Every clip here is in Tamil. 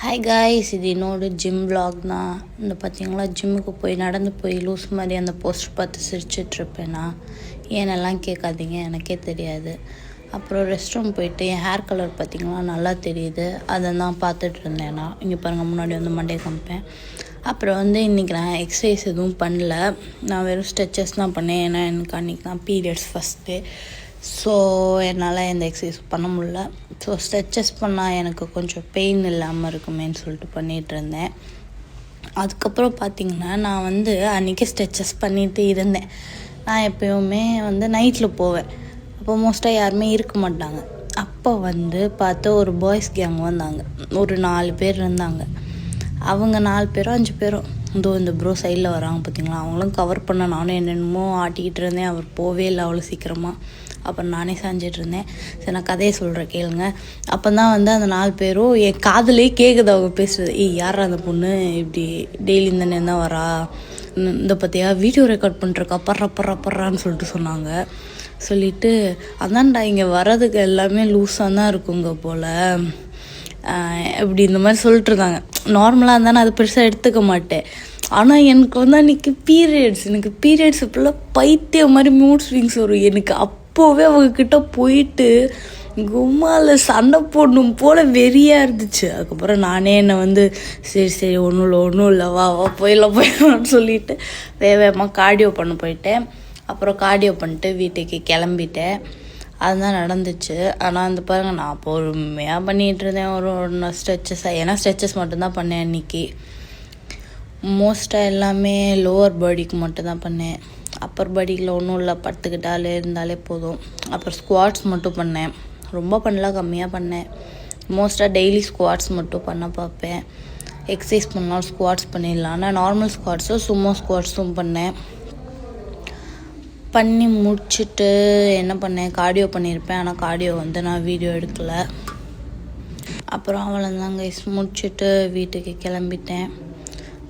ஹாய் காய்ஸ், இது என்னோட ஜிம் vlog தான். இந்த பார்த்தீங்களா, ஜிம்முக்கு போய் நடந்து போய் லூஸ் மாதிரி அந்த போஸ்ட் பார்த்து சிரிச்சிட்ருப்பேனா, ஏனெல்லாம் கேட்காதீங்க, எனக்கே தெரியாது. அப்புறம் ரெஸ்ட் ரூம் போயிட்டு என் ஹேர் கலர் பார்த்திங்களா நல்லா தெரியுது, அதை தான் பார்த்துட்டு இருந்தேன். நான் இங்கே பாருங்கள், முன்னாடி வந்து மண்டே காமிப்பேன். அப்புறம் வந்து இன்றைக்கி நான் எக்ஸசைஸ் எதுவும் பண்ணல, நான் வெறும் ஸ்ட்ரெச்சஸ் தான் பண்ணேன். ஏன்னா எனக்கு அன்றைக்கி தான் பீரியட்ஸ் ஃபஸ்ட்டு. ஸோ என்னால் எந்த எக்ஸசைஸ் பண்ண முடில. ஸோ ஸ்ட்ரெச்சஸ் பண்ணால் எனக்கு கொஞ்சம் பெயின் இல்லாமல் இருக்குமேன்னு சொல்லிட்டு பண்ணிகிட்ருந்தேன். அதுக்கப்புறம் பார்த்திங்கன்னா, நான் வந்து அன்றைக்கி ஸ்ட்ரெச்சஸ் பண்ணிகிட்டு இருந்தேன். நான் எப்போயுமே வந்து நைட்டில் போவேன், அப்போ மோஸ்ட்டாக யாருமே இருக்க மாட்டாங்க. அப்போ வந்து பார்த்து ஒரு பாய்ஸ் கேங் வந்தாங்க, ஒரு 4 பேர் இருந்தாங்க. அவங்க 4 பேரோ 5 பேரோ இந்த ப்ரோ சைடில் வராங்க பார்த்திங்களா, அவங்களும் கவர் பண்ண நானும் என்னென்னமோ ஆட்டிக்கிட்டு இருந்தேன். அவர் போவே இல்லை அவ்வளோ சீக்கிரமாக. அப்புறம் நானே செஞ்சிட்டு இருந்தேன். சரி, நான் கதையை சொல்கிறேன் கேளுங்க. அப்போ தான் வந்து அந்த 4 பேரும் என் காதுலேயே கேட்குது அவங்க பேசுகிறது. யார் அந்த பொண்ணு இப்படி டெய்லி இந்த நேரம் தான் வரா, இந்த பற்றியா வீடியோ ரெக்கார்ட் பண்ணிருக்கா, பர்றான்னு சொல்லிட்டு சொன்னாங்க. சொல்லிவிட்டு, அதான்டா இங்கே வர்றதுக்கு எல்லாமே லூஸாக தான் இருக்குங்க போல், இப்படி இந்த மாதிரி சொல்லிட்டு இருந்தாங்க. நார்மலாக இருந்தால் நான் அது பெருசாக எடுத்துக்க மாட்டேன். ஆனால் எனக்கு வந்து அன்றைக்கி எனக்கு பீரியட்ஸ் இப்போல்லாம் பைத்தியம் மாதிரி மூட் ஸ்விங்ஸ் வரும். எனக்கு அப்போவே அவங்கக்கிட்ட போயிட்டு கும்மாவில் சண்டை போடணும் போல் வெறியாக இருந்துச்சு. அதுக்கப்புறம் நானே என்னை வந்து சரி ஒன்றும் இல்லை வா போயிடலாம்னு சொல்லிவிட்டு வேகமாக கார்டியோ பண்ண போயிட்டேன். அப்புறம் கார்டியோ பண்ணிட்டு வீட்டுக்கு கிளம்பிட்டேன். அதுதான் நடந்துச்சு. ஆனால் அந்த பாருங்கள், நான் பொறுமையாக பண்ணிகிட்டு இருந்தேன். ஒரு ஸ்ட்ரெச்சஸாக, ஏன்னா ஸ்ட்ரெச்சஸ் மட்டும்தான் பண்ணேன் அன்றைக்கி. மோஸ்ட்டாக எல்லாமே லோவர் பாடிக்கு மட்டும்தான் பண்ணேன். அப்பர் பாடியில் ஒன்றும் இல்லை, படுத்துக்கிட்டாலே இருந்தாலே போதும். அப்புறம் ஸ்குவாட்ஸ் மட்டும் பண்ணேன், ரொம்ப பண்ணல, கம்மியாக பண்ணேன். மோஸ்ட்டாக டெய்லி ஸ்குவாட்ஸ் மட்டும் பண்ண பார்ப்பேன். எக்ஸசைஸ் பண்ணாலும் ஸ்குவாட்ஸ் பண்ணிடலாம். ஆனால் நார்மல் ஸ்குவாட்ஸும் சும்மா ஸ்குவாட்ஸும் பண்ணி முடிச்சுட்டு என்ன பண்ணேன், கார்டியோ பண்ணியிருப்பேன். ஆனால் கார்டியோ வந்து நான் வீடியோ எடுக்கலை. அப்புறம் அவ்வளோதாங்க, முடிச்சுட்டு வீட்டுக்கு கிளம்பிட்டேன்.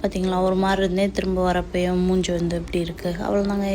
பார்த்திங்களா, ஒரு மாதிரி இருந்தேன். திரும்ப வரப்பையும் மூஞ்சி வந்து இப்படி இருக்குது. அவ்வளோதாங்க.